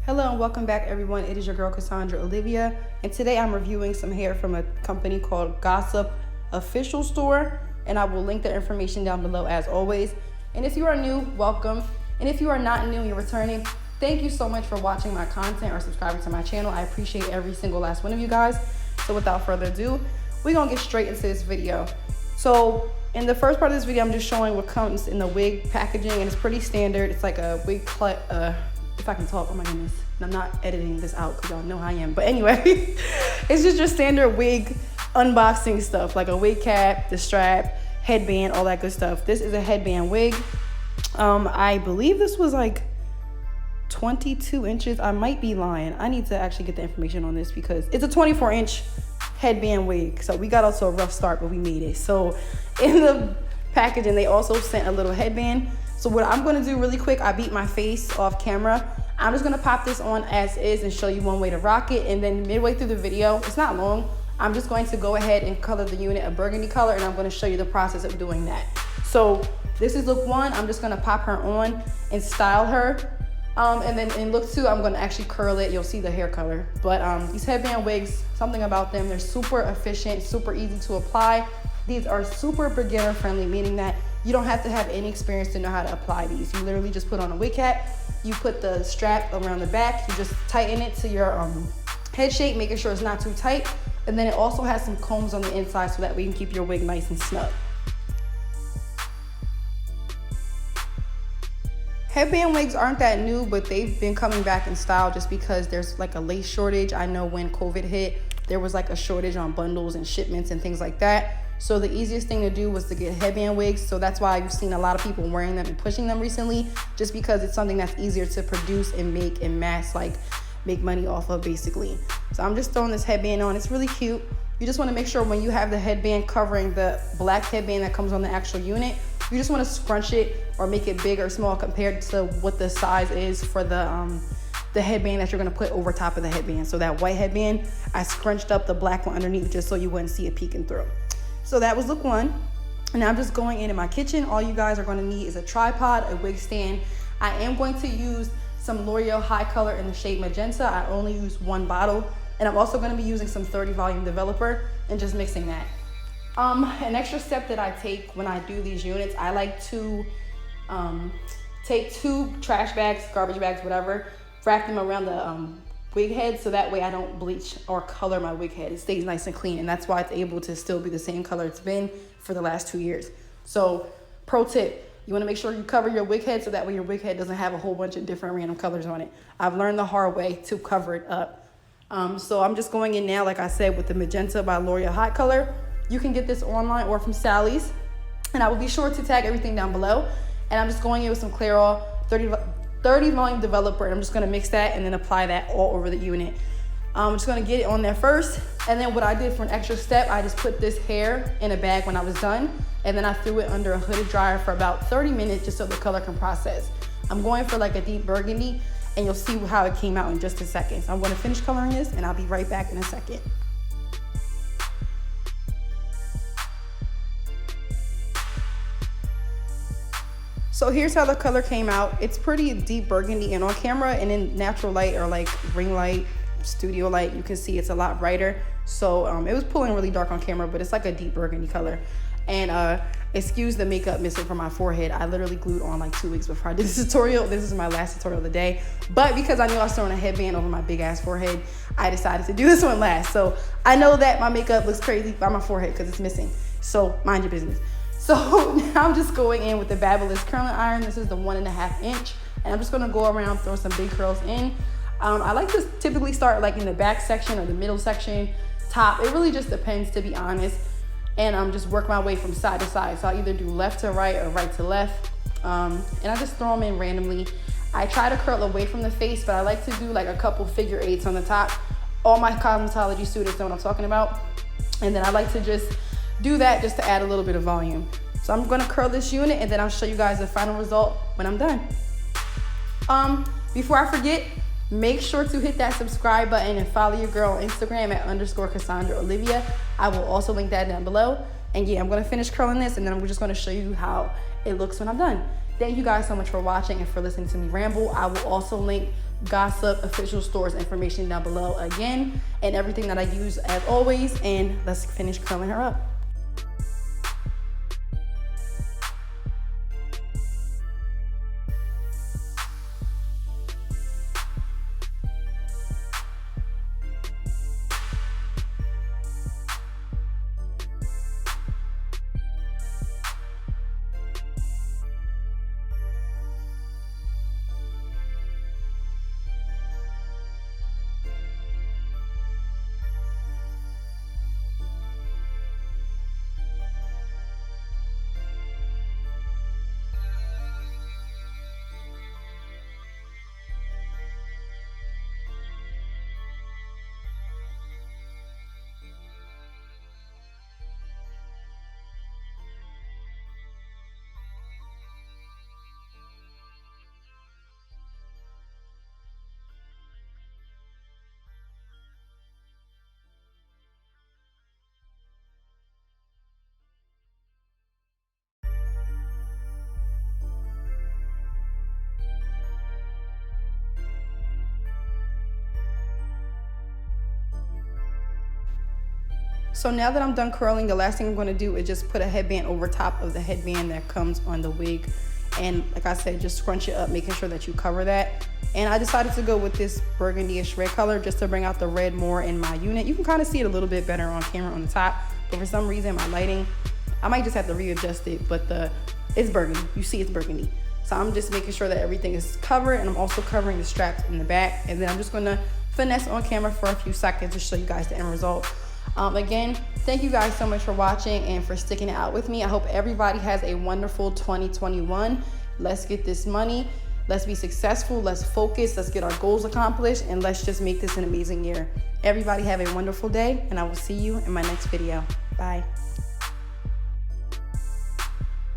Hello and welcome back everyone. It is your girl Cassandra Olivia, and today I'm reviewing some hair from a company called Gossip Official Store, and I will link the information down below as always. And if you are new, welcome. And if you are not new and you're returning, thank you so much for watching my content or subscribing to my channel. I appreciate every single last one of you guys. So without further ado, we're gonna get straight into this video. So in the first part of this video, I'm just showing what comes in the wig packaging, and it's pretty standard. It's like a wig if I can talk, oh my goodness. And I'm not editing this out because y'all know how I am. But anyway, it's just your standard wig unboxing stuff, like a wig cap, the strap, headband, all that good stuff. This is a headband wig. I believe this was like 22 inches. I might be lying. I need to actually get the information on this because it's a 24-inch headband wig. So we got also a rough start, but we made it. So in the packaging, they also sent a little headband. So what I'm gonna do really quick, I beat my face off camera. I'm just gonna pop this on as is and show you one way to rock it. And then midway through the video, it's not long, I'm just going to go ahead and color the unit a burgundy color, and I'm gonna show you the process of doing that. So this is look one. I'm just gonna pop her on and style her. And then in look two, I'm gonna actually curl it. You'll see the hair color. But these headband wigs, something about them, they're super efficient, super easy to apply. These are super beginner friendly, meaning that you don't have to have any experience to know how to apply these. You literally just put on a wig cap, you put the strap around the back, you just tighten it to your head shape, making sure it's not too tight. And then it also has some combs on the inside so that way you can keep your wig nice and snug. Headband wigs aren't that new, but they've been coming back in style just because there's like a lace shortage. I know when COVID hit, there was like a shortage on bundles and shipments and things like that. So the easiest thing to do was to get headband wigs. So that's why you've seen a lot of people wearing them and pushing them recently, just because it's something that's easier to produce and make and mass, like make money off of basically. So I'm just throwing this headband on. It's really cute. You just want to make sure when you have the headband covering the black headband that comes on the actual unit, you just want to scrunch it or make it big or small compared to what the size is for the headband that you're going to put over top of the headband. So that white headband, I scrunched up the black one underneath just so you wouldn't see it peeking through. So that was look one. And now I'm just going into my kitchen. All you guys are going to need is a tripod, a wig stand. I am going to use some L'Oreal High Color in the shade Magenta. I only use one bottle. And I'm also going to be using some 30 volume developer and just mixing that. An extra step that I take when I do these units, I like to take 2 trash bags, garbage bags, whatever, wrap them around the wig head so that way I don't bleach or color my wig head. It stays nice and clean, and that's why it's able to still be the same color it's been for the last 2 years. So pro tip, you want to make sure you cover your wig head so that way your wig head doesn't have a whole bunch of different random colors on it. I've learned the hard way to cover it up. So I'm just going in now, like I said, with the Magenta by L'Oreal Hot Color. You can get this online or from Sally's, and I will be sure to tag everything down below. And I'm just going in with some Clairol 30 volume developer, and I'm just going to mix that and then apply that all over the unit. I'm just going to get it on there first, and then what I did for an extra step, I just put this hair in a bag when I was done, and then I threw it under a hooded dryer for about 30 minutes just so the color can process. I'm going for like a deep burgundy, and you'll see how it came out in just a second. So I'm going to finish coloring this, and I'll be right back in a second. So here's how the color came out. It's pretty deep burgundy, and on camera and in natural light or like ring light, studio light, you can see it's a lot brighter. So it was pulling really dark on camera, but it's like a deep burgundy color. And excuse the makeup missing from my forehead. I literally glued on like 2 weeks before I did this tutorial. This is my last tutorial of the day. But because I knew I was throwing a headband over my big ass forehead, I decided to do this one last. So I know that my makeup looks crazy by my forehead because it's missing. So mind your business. So now I'm just going in with the Babyliss curling iron. This is the 1.5 inch. And I'm just gonna go around, throw some big curls in. I like to typically start like in the back section or the middle section, top. It really just depends, to be honest. And just work my way from side to side. So I'll either do left to right or right to left. And I just throw them in randomly. I try to curl away from the face, but I like to do like a couple figure eights on the top. All my cosmetology students know what I'm talking about. And then I like to just do that just to add a little bit of volume. So I'm gonna curl this unit, and then I'll show you guys the final result when I'm done. Before I forget, make sure to hit that subscribe button and follow your girl on Instagram at _CassandраOlivia. I will also link that down below. And yeah, I'm gonna finish curling this, and then I'm just gonna show you how it looks when I'm done. Thank you guys so much for watching and for listening to me ramble. I will also link Gossip official store's information down below again, and everything that I use as always. And let's finish curling her up. So now that I'm done curling, the last thing I'm going to do is just put a headband over top of the headband that comes on the wig. And like I said, just scrunch it up, making sure that you cover that. And I decided to go with this burgundy-ish red color just to bring out the red more in my unit. You can kind of see it a little bit better on camera on the top, but for some reason my lighting, I might just have to readjust it, but it's burgundy. You see it's burgundy. So I'm just making sure that everything is covered, and I'm also covering the straps in the back. And then I'm just going to finesse on camera for a few seconds to show you guys the end result. Again, thank you guys so much for watching and for sticking it out with me. I hope everybody has a wonderful 2021. Let's get this money. Let's be successful. Let's focus. Let's get our goals accomplished. And let's just make this an amazing year. Everybody have a wonderful day, and I will see you in my next video. Bye.